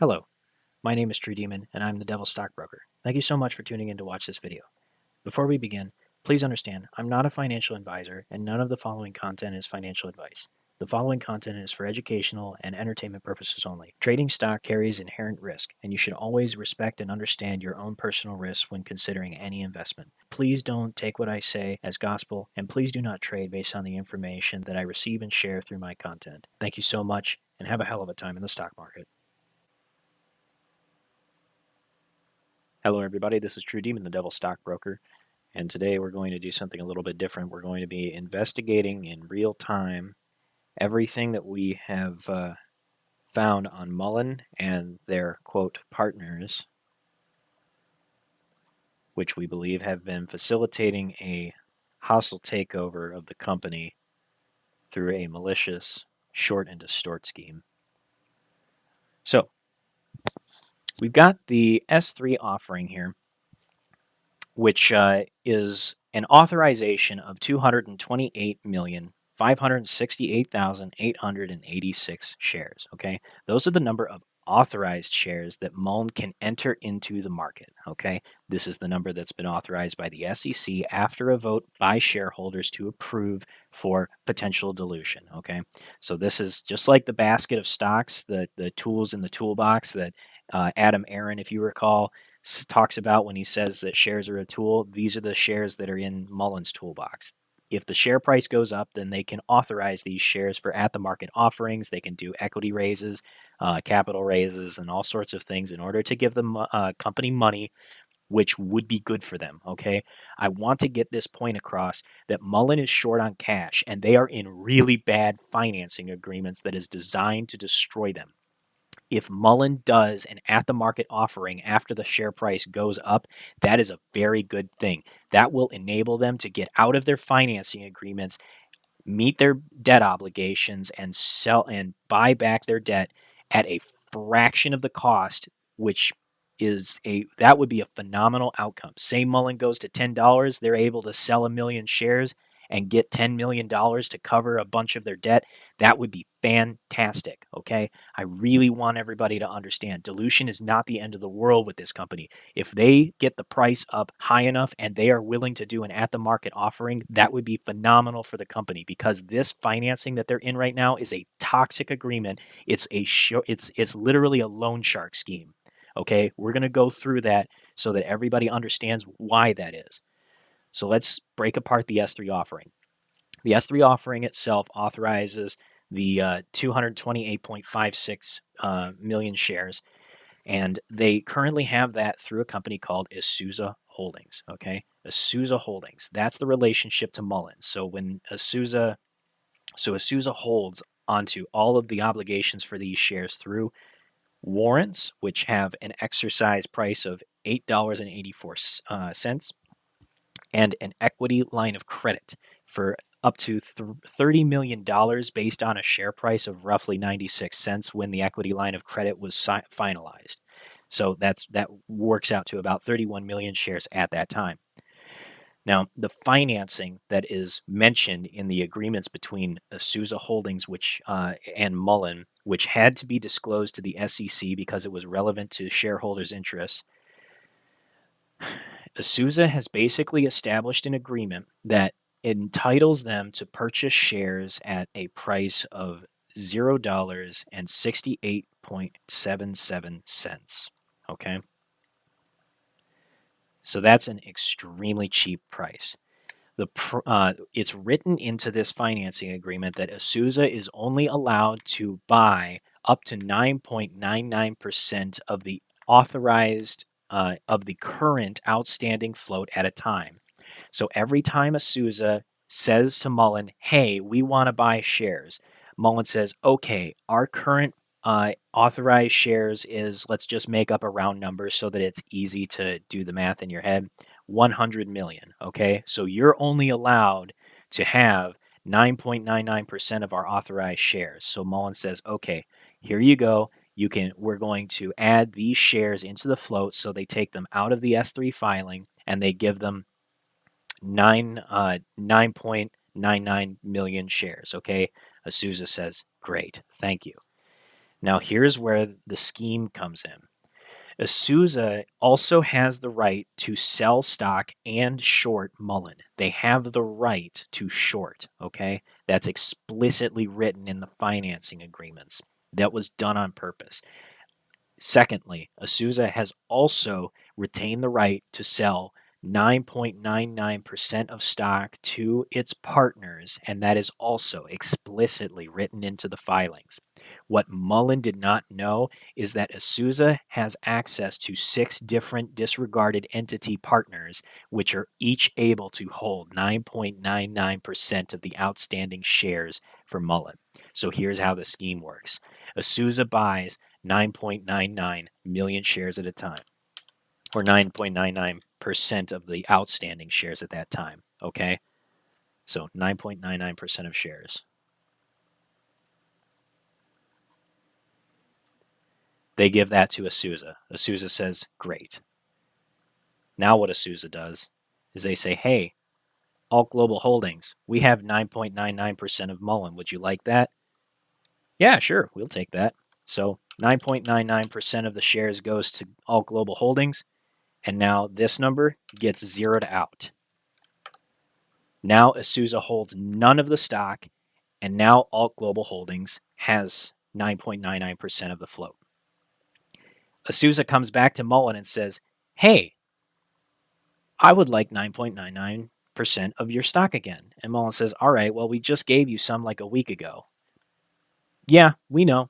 Hello, my name is True Demon, and I'm the Devil Stockbroker. Thank you so much for tuning in to watch this video. Before we begin, please understand I'm not a financial advisor, and none of the following content is financial advice. The following content is for educational and entertainment purposes only. Trading stock carries inherent risk, and you should always respect and understand your own personal risks when considering any investment. Please don't take what I say as gospel, and please do not trade based on the information that I receive and share through my content. Thank you so much, and have a hell of a time in the stock market. Hello, everybody. This is True Demon, the Devil Stockbroker, and today we're going to do something a little bit different. We're going to be investigating in real time everything that we have found on Mullen and their quote partners, which we believe have been facilitating a hostile takeover of the company through a malicious short and distort scheme. So, we've got the S3 offering here, which is an authorization of 228,568,886 shares. Okay, those are the number of authorized shares that Mullen can enter into the market. Okay, this is the number that's been authorized by the SEC after a vote by shareholders to approve for potential dilution. Okay, so this is just like the basket of stocks, the tools in the toolbox that Adam Aaron, if you recall, talks about when he says that shares are a tool. These are the shares that are in Mullen's toolbox. If the share price goes up, then they can authorize these shares for at-the-market offerings. They can do equity raises, capital raises, and all sorts of things in order to give the company money, which would be good for them, okay? I want to get this point across that Mullen is short on cash, and they are in really bad financing agreements that is designed to destroy them. If Mullen does an at-the-market offering after the share price goes up, that is a very good thing. That will enable them to get out of their financing agreements, meet their debt obligations, and sell and buy back their debt at a fraction of the cost, which that would be a phenomenal outcome. Say Mullen goes to $10, they're able to sell 1 million shares and get $10 million to cover a bunch of their debt. That would be fantastic, okay? I really want everybody to understand dilution is not the end of the world with this company. If they get the price up high enough and they are willing to do an at-the-market offering, that would be phenomenal for the company, because this financing that they're in right now is a toxic agreement. It's literally a loan shark scheme. Okay, we're going to go through that so that everybody understands why that is. So let's break apart the S3 offering. The S3 offering itself authorizes the 228.56 million shares, and they currently have that through a company called Isuza Holdings. Okay, Isuza Holdings. That's the relationship to Mullen. So when Isuza holds onto all of the obligations for these shares through warrants, which have an exercise price of $8.84, and an equity line of credit for up to $30 million based on a share price of roughly 96 cents when the equity line of credit was finalized. So that works out to about 31 million shares at that time. Now, the financing that is mentioned in the agreements between Isuza Holdings and Mullen, which had to be disclosed to the SEC because it was relevant to shareholders' interests, Isuza has basically established an agreement that entitles them to purchase shares at a price of $0.6877. Okay? So that's an extremely cheap price. It's written into this financing agreement that Isuza is only allowed to buy up to 9.99% of the authorized of the current outstanding float at a time. So every time Isuza says to Mullen, "Hey, we want to buy shares," Mullen says, "Okay, our current authorized shares is," let's just make up a round number so that it's easy to do the math in your head, 100 million. Okay, so you're only allowed to have 9.99% of our authorized shares. So Mullen says, "Okay, here you go. We're going to add these shares into the float," so they take them out of the S3 filing and they give them 9.99 million shares. Okay, Isuza says, "Great, thank you." Now here's where the scheme comes in. Isuza also has the right to sell stock and short Mullen. They have the right to short, okay? That's explicitly written in the financing agreements. That was done on purpose. Secondly, Isuza has also retained the right to sell 9.99% of stock to its partners, and that is also explicitly written into the filings. What Mullen did not know is that Isuza has access to 6 different disregarded entity partners, which are each able to hold 9.99% of the outstanding shares for Mullen. So here's how the scheme works. Isuza buys 9.99 million shares at a time, or 9.99% of the outstanding shares at that time. Okay? So 9.99% of shares. They give that to Isuza. Isuza says, great. Now, what Isuza does is they say, hey, Alt Global Holdings, we have 9.99% of Mullen. Would you like that? Yeah, sure, we'll take that. So 9.99% of the shares goes to Alt Global Holdings. And now this number gets zeroed out. Now Isuza holds none of the stock, and now Alt Global Holdings has 9.99% of the float. Isuza comes back to Mullen and says, hey, I would like 9.99% of your stock again. And Mullen says, all right, well, we just gave you some like a week ago. Yeah, we know.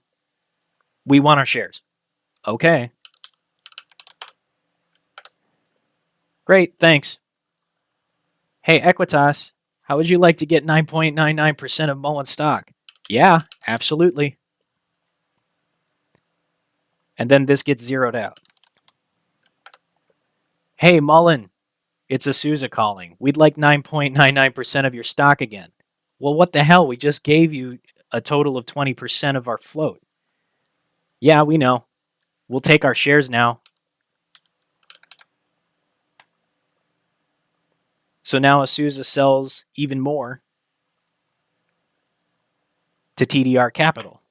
We want our shares. Okay. Great, thanks. Hey, Equitas, how would you like to get 9.99% of Mullen stock? Yeah, absolutely. And then this gets zeroed out. Hey, Mullen, it's Isuza calling. We'd like 9.99% of your stock again. Well, what the hell? We just gave you a total of 20% of our float. Yeah, we know. We'll take our shares now. So now Isuza sells even more to TDR Capital.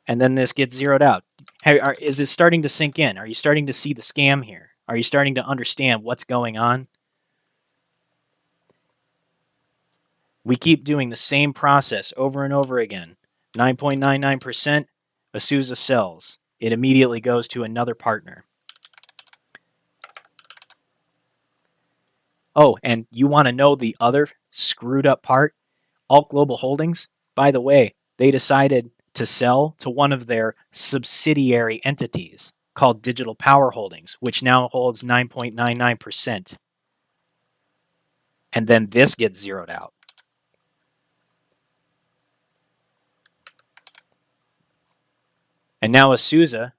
And then this gets zeroed out. Hey, is it starting to sink in? Are you starting to see the scam here? Are you starting to understand what's going on? We keep doing the same process over and over again. 9.99%, Isuza sells. It immediately goes to another partner. Oh, and you want to know the other screwed up part? Alt Global Holdings, by the way, they decided to sell to one of their subsidiary entities called Digital Power Holdings, which now holds 9.99%. And then this gets zeroed out. And now Isuza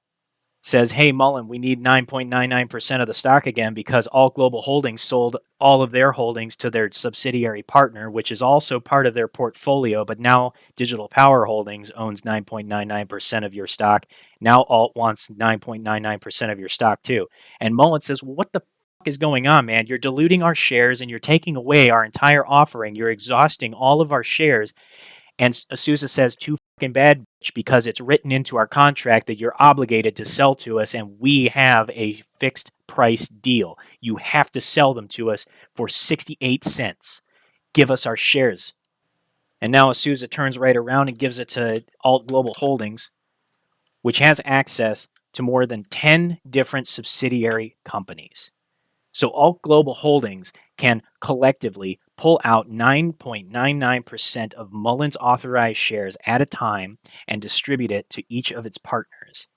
says, hey, Mullen, we need 9.99% of the stock again because Alt Global Holdings sold all of their holdings to their subsidiary partner, which is also part of their portfolio. But now Digital Power Holdings owns 9.99% of your stock. Now Alt wants 9.99% of your stock too. And Mullen says, well, what the fuck is going on, man? You're diluting our shares and you're taking away our entire offering. You're exhausting all of our shares. And Isuza says, too fucking bad, bitch, because it's written into our contract that you're obligated to sell to us, and we have a fixed price deal. You have to sell them to us for 68 cents. Give us our shares. And now Isuza turns right around and gives it to Alt Global Holdings, which has access to more than 10 different subsidiary companies. So Alt Global Holdings can collectively pull out 9.99% of Mullen's authorized shares at a time and distribute it to each of its partners.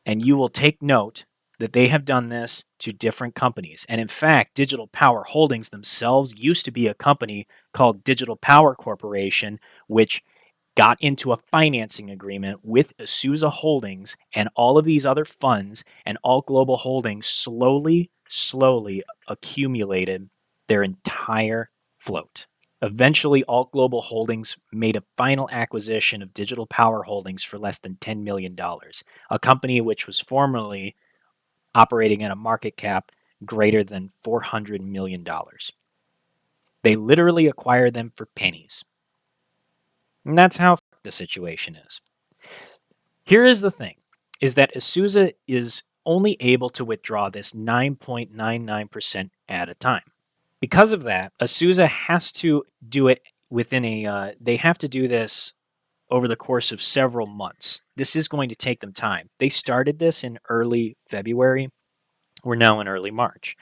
And you will take note that they have done this to different companies. And in fact, Digital Power Holdings themselves used to be a company called Digital Power Corporation, which got into a financing agreement with Isuza Holdings and all of these other funds, and Alt Global Holdings slowly accumulated their entire float. Eventually, Alt Global Holdings made a final acquisition of Digital Power Holdings for less than $10 million, a company which was formerly operating at a market cap greater than $400 million. They literally acquired them for pennies. And that's how the situation is. Here is the thing, is that Isuza is only able to withdraw this 9.99% at a time. Because of that, Isuza has to do it within they have to do this over the course of several months. This is going to take them time. They started this in early February. We're now in early March.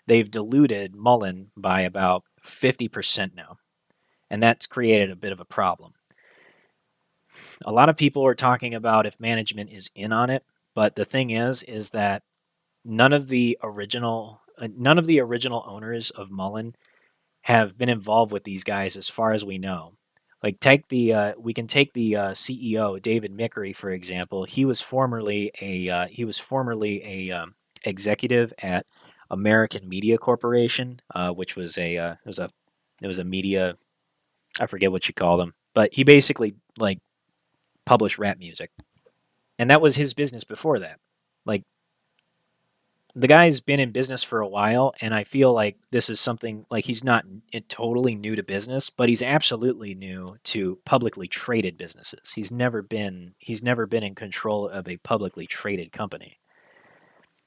They've diluted Mullen by about 50% now, and that's created a bit of a problem. A lot of people are talking about if management is in on it, but the thing is that none of the original owners of Mullen have been involved with these guys as far as we know. Like we can take the CEO David Mickery for example. He was formerly a executive at American Media Corporation, which was it was a media, I forget what you call them, but he basically like published rap music, and that was his business before that. Like the guy's been in business for a while, and I feel like this is something like he's not totally new to business, but he's absolutely new to publicly traded businesses. He's never been in control of a publicly traded company.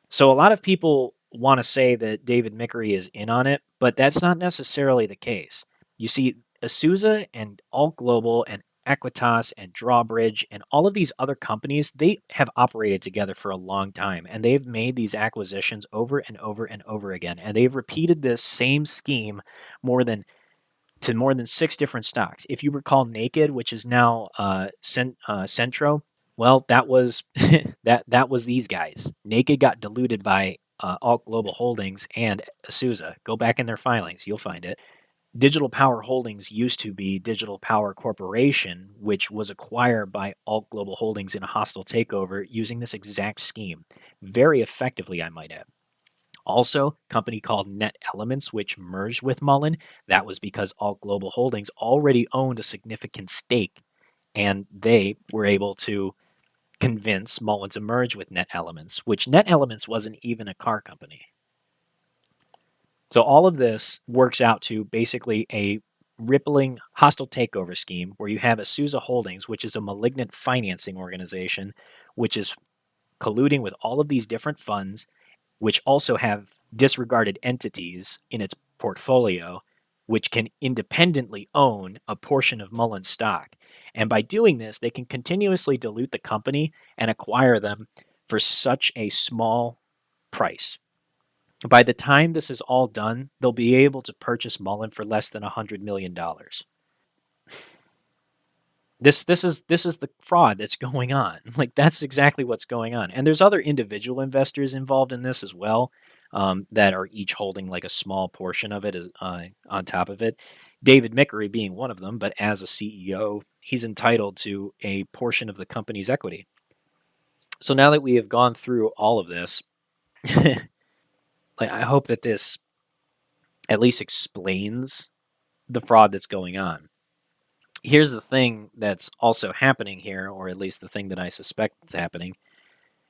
So a lot of people want to say that David Mickery is in on it, but that's not necessarily the case. You see, Asusa and Alt Global and Equitas and Drawbridge and all of these other companies, they have operated together for a long time, and they've made these acquisitions over and over and over again, and they've repeated this same scheme more than more than 6 different stocks. If you recall Naked, which is now Centro, well, that was that was these guys. Naked got diluted by Alt Global Holdings and Asusa. Go back in their filings, you'll find it. Digital Power Holdings used to be Digital Power Corporation, which was acquired by Alt Global Holdings in a hostile takeover using this exact scheme. Very effectively, I might add. Also, a company called Net Elements, which merged with Mullen. That was because Alt Global Holdings already owned a significant stake, and they were able to convince Mullen to merge with Net Elements, which Net Elements wasn't even a car company. So all of this works out to basically a rippling hostile takeover scheme where you have Asusa Holdings, which is a malignant financing organization, which is colluding with all of these different funds, which also have disregarded entities in its portfolio, which can independently own a portion of Mullen stock. And by doing this, they can continuously dilute the company and acquire them for such a small price. By the time this is all done, they'll be able to purchase Mullen for less than $100 million. This is the fraud that's going on. Like that's exactly what's going on. And there's other individual investors involved in this as well, that are each holding like a small portion of it on top of it. David Mickery being one of them, but as a CEO, he's entitled to a portion of the company's equity. So now that we have gone through all of this, like I hope that this at least explains the fraud that's going on. Here's the thing that's also happening here, or at least the thing that I suspect is happening,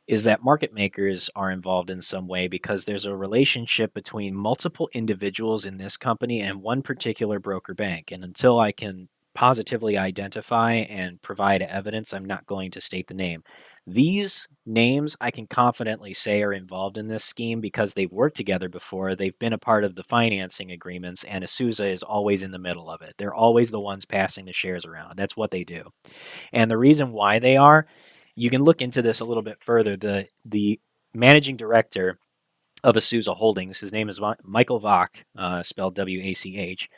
is that market makers are involved in some way because there's a relationship between multiple individuals in this company and one particular broker bank. And until I can positively identify and provide evidence, I'm not going to state the name. These names I can confidently say are involved in this scheme because they've worked together before. They've been a part of the financing agreements, and Asusa is always in the middle of it. They're always the ones passing the shares around. That's what they do. And the reason why they are, you can look into this a little bit further. The managing director of Asusa Holdings, his name is Michael Vach, spelled WACH.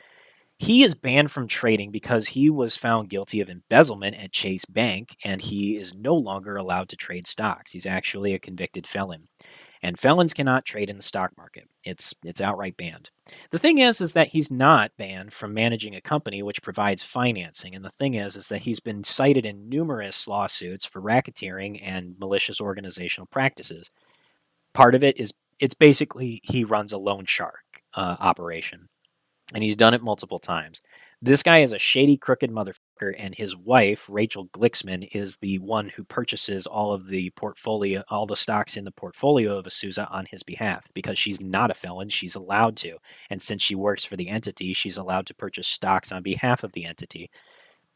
He is banned from trading because he was found guilty of embezzlement at Chase Bank, and he is no longer allowed to trade stocks. He's actually a convicted felon. And felons cannot trade in the stock market. It's outright banned. The thing is that he's not banned from managing a company which provides financing. And the thing is that he's been cited in numerous lawsuits for racketeering and malicious organizational practices. Part of it is it's basically he runs a loan shark operation, and he's done it multiple times. This guy is a shady, crooked motherfucker, and his wife, Rachel Glicksman, is the one who purchases all of the portfolio, all the stocks in the portfolio of Asusa on his behalf because she's not a felon. She's allowed to. And since she works for the entity, she's allowed to purchase stocks on behalf of the entity.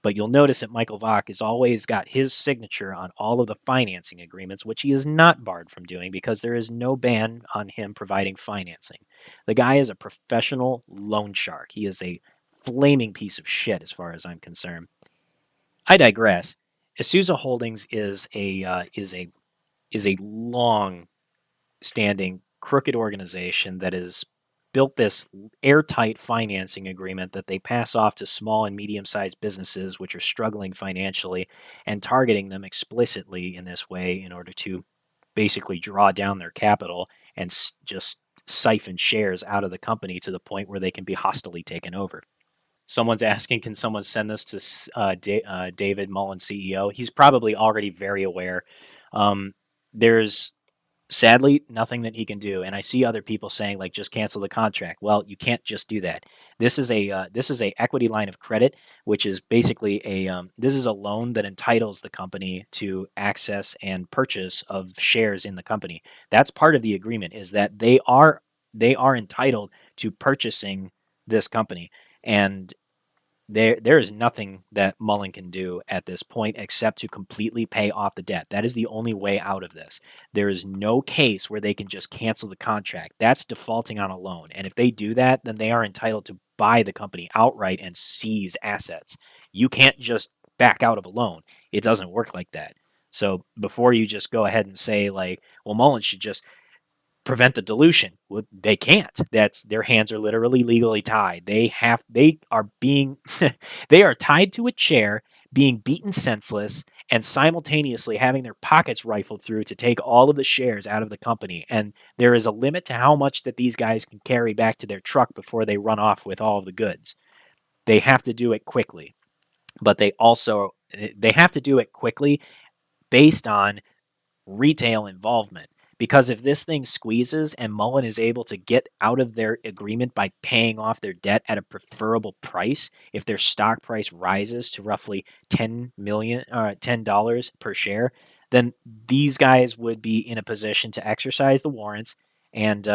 But you'll notice that Michael Vach has always got his signature on all of the financing agreements, which he is not barred from doing because there is no ban on him providing financing. The guy is a professional loan shark. He is a flaming piece of shit as far as I'm concerned. I digress. Isuzu Holdings is a long standing crooked organization that has built this airtight financing agreement that they pass off to small and medium sized businesses which are struggling financially and targeting them explicitly in this way in order to basically draw down their capital and just siphon shares out of the company to the point where they can be hostily taken over. Someone's asking, can someone send this to David Mullen, CEO? He's probably already very aware. There's sadly nothing that he can do, and I see other people saying like just cancel the contract. Well, you can't just do that. This is a equity line of credit, which is basically this is a loan that entitles the company to access and purchase of shares in the company. That's part of the agreement, is that they are entitled to purchasing this company, and there is nothing that Mullen can do at this point except to completely pay off the debt. That is the only way out of this. There is no case where they can just cancel the contract. That's defaulting on a loan. And if they do that, then they are entitled to buy the company outright and seize assets. You can't just back out of a loan. It doesn't work like that. So before you just go ahead and say like, well, Mullen should just prevent the dilution. Well, they can't. That's their hands are literally legally tied. They are being they are tied to a chair, being beaten senseless, and simultaneously having their pockets rifled through to take all of the shares out of the company. And there is a limit to how much that these guys can carry back to their truck before they run off with all of the goods. They have to do it quickly. But they have to do it quickly based on retail involvement. Because if this thing squeezes and Mullen is able to get out of their agreement by paying off their debt at a preferable price, if their stock price rises to roughly $10 per share, then these guys would be in a position to exercise the warrants, and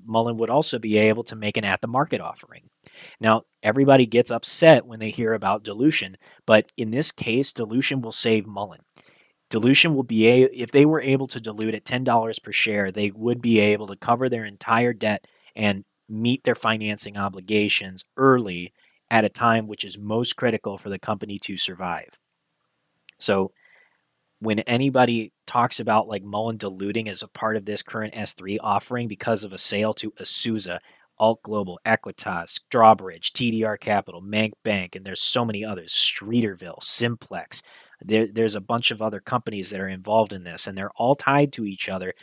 Mullen would also be able to make an at the market offering. Now, everybody gets upset when they hear about dilution, but in this case, dilution will save Mullen. Dilution will be if they were able to dilute at $10 per share, they would be able to cover their entire debt and meet their financing obligations early at a time which is most critical for the company to survive. So when anybody talks about like Mullen diluting as a part of this current S3 offering because of a sale to Isuzu, Alt Global, Equitas, Drawbridge, TDR Capital, Mank Bank, and there's so many others, Streeterville, Simplex. There's a bunch of other companies that are involved in this, and they're all tied to each other,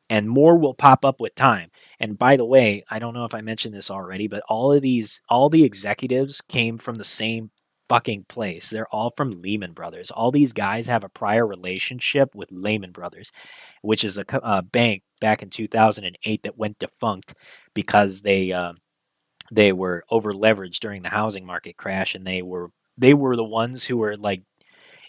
and more will pop up with time. And by the way, I don't know if I mentioned this already, but all the executives came from the same fucking place. They're all from Lehman Brothers. All these guys have a prior relationship with Lehman Brothers, which is a bank back in 2008 that went defunct because they were over leveraged during the housing market crash, and they were the ones who were like,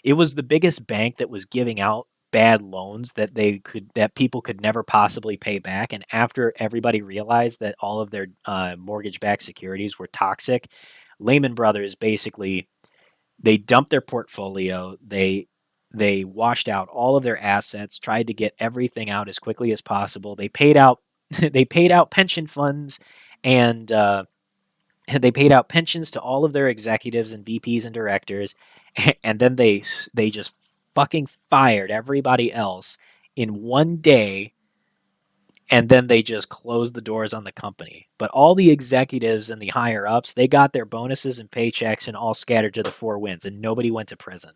it was the biggest bank that was giving out bad loans that people could never possibly pay back. And after everybody realized that all of their mortgage-backed securities were toxic, Lehman Brothers basically, they dumped their portfolio. They washed out all of their assets, tried to get everything out as quickly as possible. They paid out they paid out pension funds, and they paid out pensions to all of their executives and VPs and directors, and then they just fucking fired everybody else in one day, and then they just closed the doors on the company. But all the executives and the higher ups, they got their bonuses and paychecks and all scattered to the four winds, and nobody went to prison.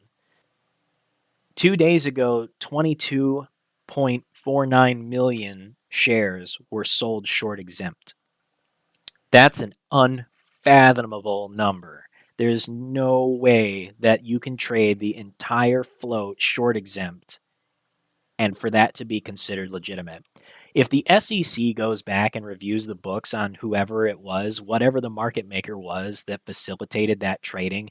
2 days ago, 22.49 million shares were sold short exempt. That's an unfathomable number. There's no way that you can trade the entire float short exempt and for that to be considered legitimate. If the SEC goes back and reviews the books on whoever it was, whatever the market maker was that facilitated that trading,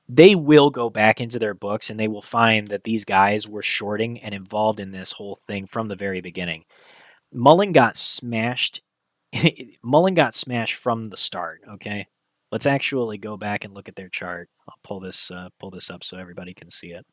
they will go back into their books and they will find that these guys were shorting and involved in this whole thing from the very beginning. Mullen got smashed. Mullen got smashed from the start, okay? Let's actually go back and look at their chart. I'll pull this up so everybody can see it.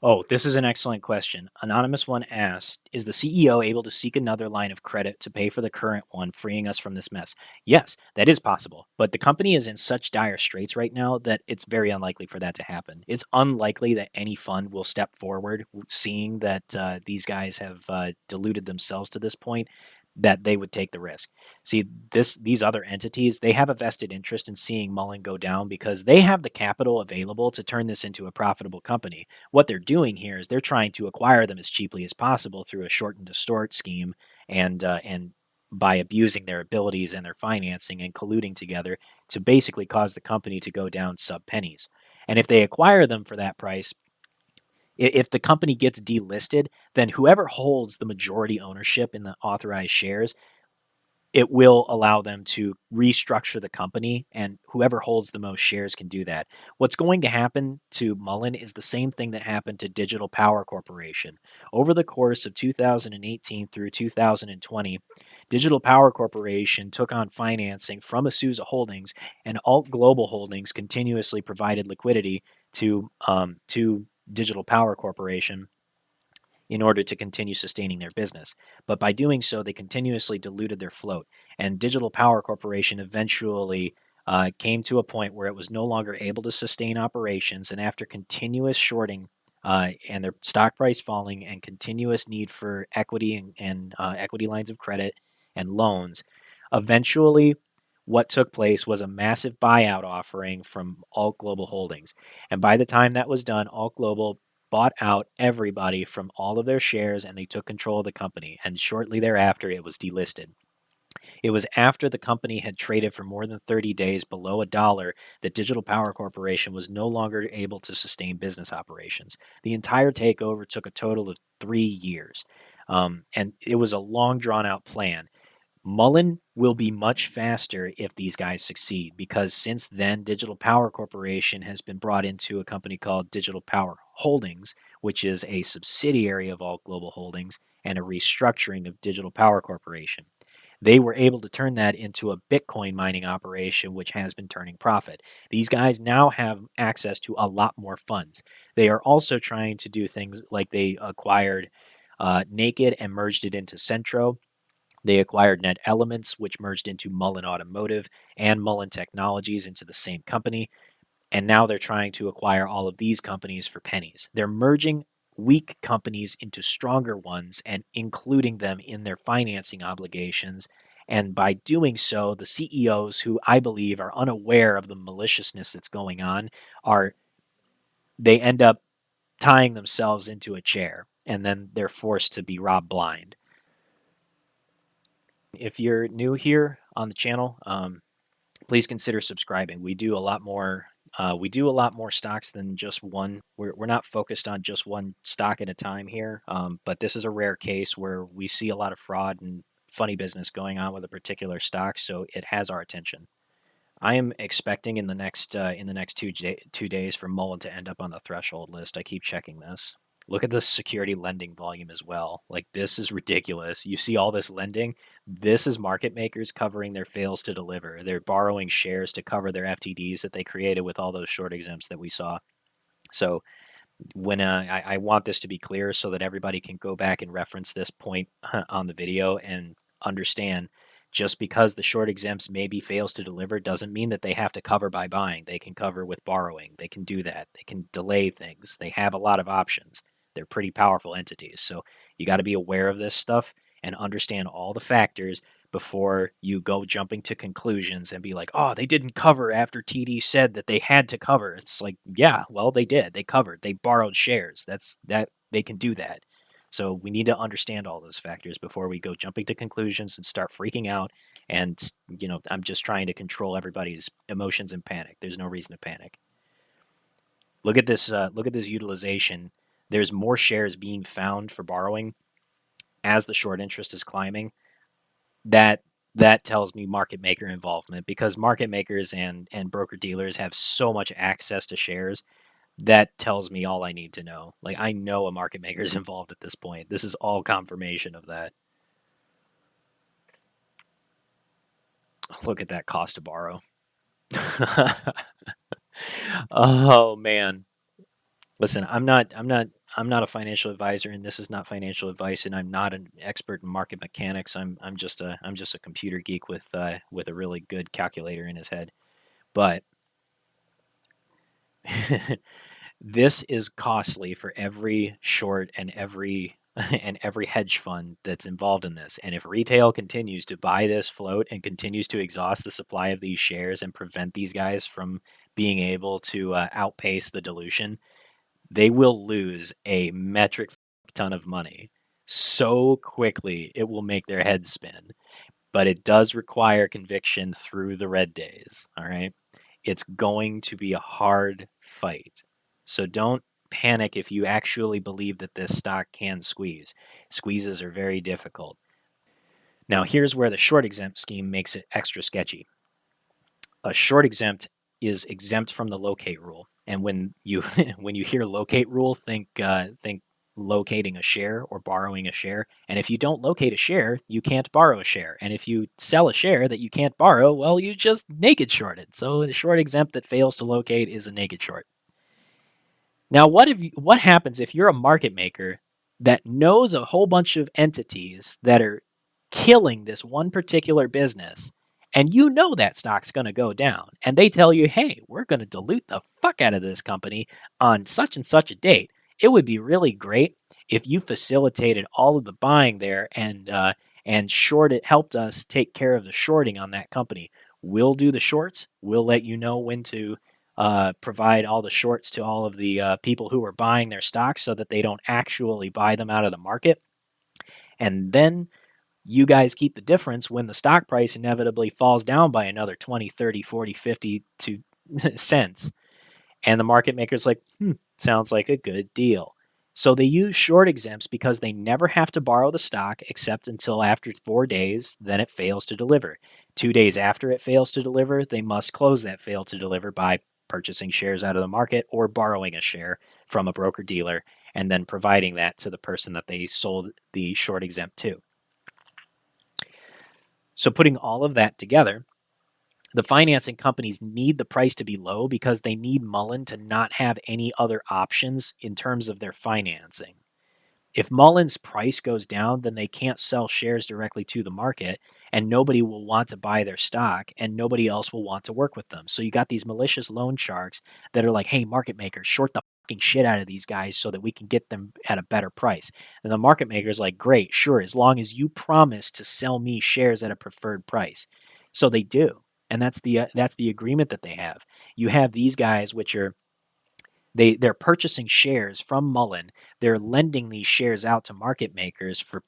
Oh, this is an excellent question. Anonymous one asked, is the CEO able to seek another line of credit to pay for the current one, freeing us from this mess? Yes, that is possible. But the company is in such dire straits right now that it's very unlikely for that to happen. It's unlikely that any fund will step forward, seeing that these guys have diluted themselves to this point, that they would take the risk. See, these other entities, they have a vested interest in seeing Mullen go down because they have the capital available to turn this into a profitable company. What they're doing here is they're trying to acquire them as cheaply as possible through a short and distort scheme, and by abusing their abilities and their financing and colluding together to basically cause the company to go down sub pennies. And if they acquire them for that price, if the company gets delisted, then whoever holds the majority ownership in the authorized shares, it will allow them to restructure the company, and whoever holds the most shares can do that. What's going to happen to Mullen is the same thing that happened to Digital Power Corporation. Over the course of 2018 through 2020, Digital Power Corporation took on financing from Azusa Holdings, and Alt Global Holdings continuously provided liquidity to Digital Power Corporation in order to continue sustaining their business. But by doing so, they continuously diluted their float. And Digital Power Corporation eventually came to a point where it was no longer able to sustain operations. And after continuous shorting and their stock price falling and continuous need for equity and equity lines of credit and loans, eventually what took place was a massive buyout offering from Alt Global Holdings. And by the time that was done, Alt Global bought out everybody from all of their shares and they took control of the company. And shortly thereafter, it was delisted. It was after the company had traded for more than 30 days below $1 that Digital Power Corporation was no longer able to sustain business operations. The entire takeover took a total of 3 years. And it was a long, drawn out plan. Mullen will be much faster if these guys succeed because since then, Digital Power Corporation has been brought into a company called Digital Power Holdings, which is a subsidiary of Alt Global Holdings and a restructuring of Digital Power Corporation. They were able to turn that into a Bitcoin mining operation, which has been turning profit. These guys now have access to a lot more funds. They are also trying to do things like they acquired Naked and merged it into Centro. They acquired Net Elements, which merged into Mullen Automotive and Mullen Technologies into the same company. And now they're trying to acquire all of these companies for pennies. They're merging weak companies into stronger ones and including them in their financing obligations. And by doing so, the CEOs, who I believe are unaware of the maliciousness that's going on, are they end up tying themselves into a chair and then they're forced to be robbed blind. If you're new here on the channel, please consider subscribing. We do a lot more. We do a lot more stocks than just one. We're not focused on just one stock at a time here, but this is a rare case where we see a lot of fraud and funny business going on with a particular stock, so it has our attention. I am expecting in the next 2 days for Mullen to end up on the threshold list. I keep checking this. Look at the security lending volume as well. Like, this is ridiculous. You see all this lending. This is market makers covering their fails to deliver. They're borrowing shares to cover their FTDs that they created with all those short exempts that we saw. So when I want this to be clear so that everybody can go back and reference this point on the video and understand, just because the short exempts maybe fails to deliver doesn't mean that they have to cover by buying. They can cover with borrowing. They can do that. They can delay things. They have a lot of options. They're pretty powerful entities. So you got to be aware of this stuff and understand all the factors before you go jumping to conclusions and be like, oh, they didn't cover after TD said that they had to cover. It's like, yeah, well, they did. They covered. They borrowed shares. That's that. They can do that. So we need to understand all those factors before we go jumping to conclusions and start freaking out. And I'm just trying to control everybody's emotions and panic. There's no reason to panic. Look at this. Look at this utilization. There's more shares being found for borrowing as the short interest is climbing. That tells me market maker involvement, because market makers and broker dealers have so much access to shares. That tells me all I need to know. Like, I know a market maker is involved at this point. This is all confirmation of that. Look at that cost to borrow. Oh man. Listen, I'm not a financial advisor, and this is not financial advice, and I'm not an expert in market mechanics. I'm just a computer geek with a really good calculator in his head. But this is costly for every short and every and every hedge fund that's involved in this. And if retail continues to buy this float and continues to exhaust the supply of these shares and prevent these guys from being able to outpace the dilution, they will lose a metric ton of money so quickly it will make their heads spin. But it does require conviction through the red days. All right. It's going to be a hard fight. So don't panic if you actually believe that this stock can squeeze. Squeezes are very difficult. Now, here's where the short exempt scheme makes it extra sketchy. A short exempt is exempt from the locate rule. And when you when you hear locate rule, think locating a share or borrowing a share. And if you don't locate a share, you can't borrow a share. And if you sell a share that you can't borrow, well, you just naked shorted. So a short exempt that fails to locate is a naked short. Now, what happens if you're a market maker that knows a whole bunch of entities that are killing this one particular business, and you know that stock's going to go down, and they tell you, "Hey, we're going to dilute the fuck out of this company on such and such a date." It would be really great if you facilitated all of the buying there and shorted helped us take care of the shorting on that company. We'll do the shorts. We'll let you know when to provide all the shorts to all of the people who are buying their stocks so that they don't actually buy them out of the market. And then you guys keep the difference when the stock price inevitably falls down by another 20, 30, 40, 50 to cents. And the market maker's like, sounds like a good deal. So they use short exempts because they never have to borrow the stock except until after 4 days, then it fails to deliver. 2 days after it fails to deliver, they must close that fail to deliver by purchasing shares out of the market or borrowing a share from a broker dealer and then providing that to the person that they sold the short exempt to. So putting all of that together, the financing companies need the price to be low because they need Mullen to not have any other options in terms of their financing. If Mullen's price goes down, then they can't sell shares directly to the market and nobody will want to buy their stock and nobody else will want to work with them. So you got these malicious loan sharks that are like, hey, market makers, short the fucking shit out of these guys so that we can get them at a better price. And the market maker's like, great, sure, as long as you promise to sell me shares at a preferred price. So they do. And that's the agreement that they have. You have these guys which are they're purchasing shares from Mullen. They're lending these shares out to market makers for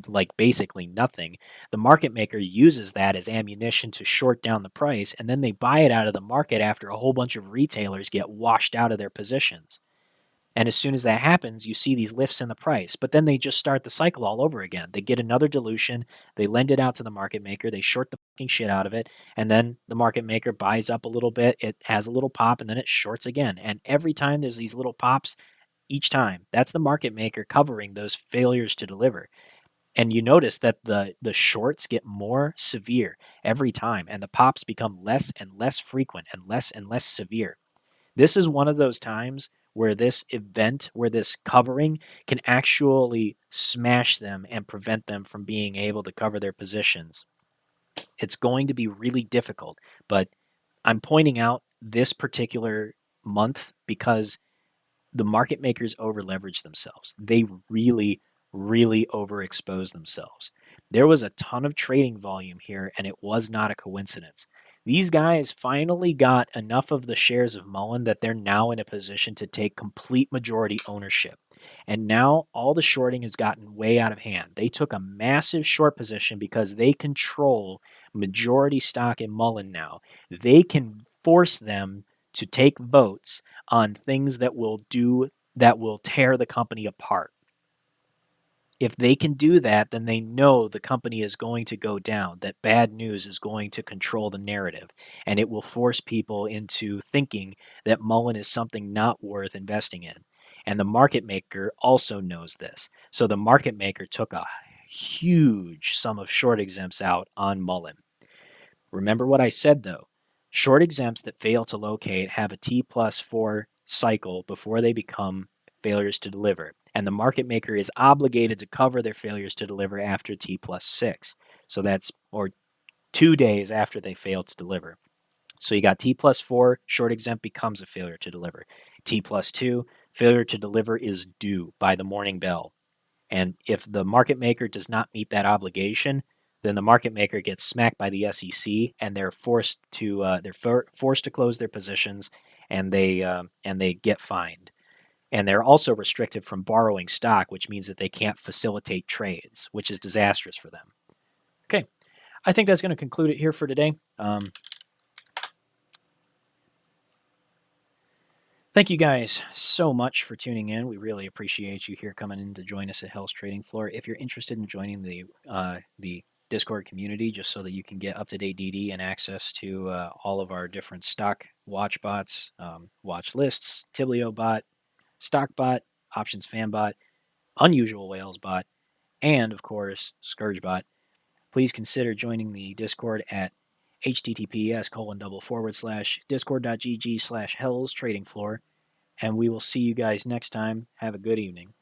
like basically nothing. The market maker uses that as ammunition to short down the price, and then they buy it out of the market after a whole bunch of retailers get washed out of their positions. And as soon as that happens, you see these lifts in the price. But then they just start the cycle all over again. They get another dilution, they lend it out to the market maker, they short the fucking shit out of it, and then the market maker buys up a little bit, it has a little pop, and then it shorts again. And every time there's these little pops, each time, that's the market maker covering those failures to deliver. And you notice that the shorts get more severe every time, and the pops become less and less frequent and less severe. This is one of those times where this event, where this covering can actually smash them and prevent them from being able to cover their positions. It's going to be really difficult, but I'm pointing out this particular month because the market makers over leverage themselves. They really, really overexpose themselves. There was a ton of trading volume here, and it was not a coincidence. These guys finally got enough of the shares of Mullen that they're now in a position to take complete majority ownership. And now all the shorting has gotten way out of hand. They took a massive short position because they control majority stock in Mullen now. They can force them to take votes on things that will tear the company apart. If they can do that, then they know the company is going to go down, that bad news is going to control the narrative, and it will force people into thinking that Mullen is something not worth investing in. And the market maker also knows this. So the market maker took a huge sum of short exempts out on Mullen. Remember what I said though. Short exempts that fail to locate have a T+4 cycle before they become failures to deliver, and the market maker is obligated to cover their failures to deliver after T+6. So that's, or 2 days after they fail to deliver. So you got T+4, short exempt becomes a failure to deliver. T+2, failure to deliver is due by the morning bell. And if the market maker does not meet that obligation, then the market maker gets smacked by the SEC, and they're forced to close their positions, and they get fined. And they're also restricted from borrowing stock, which means that they can't facilitate trades, which is disastrous for them. Okay, I think that's going to conclude it here for today. Thank you guys so much for tuning in. We really appreciate you here coming in to join us at Hell's Trading Floor. If you're interested in joining the Discord community, just so that you can get up-to-date DD and access to all of our different stock watch bots, watch lists, Tiblio bot, stock bot, options fan bot, unusual whales bot, and of course Scourge bot, please consider joining the Discord at https://discord.gg/Hell's Trading Floor. And we will see you guys next time. Have a good evening.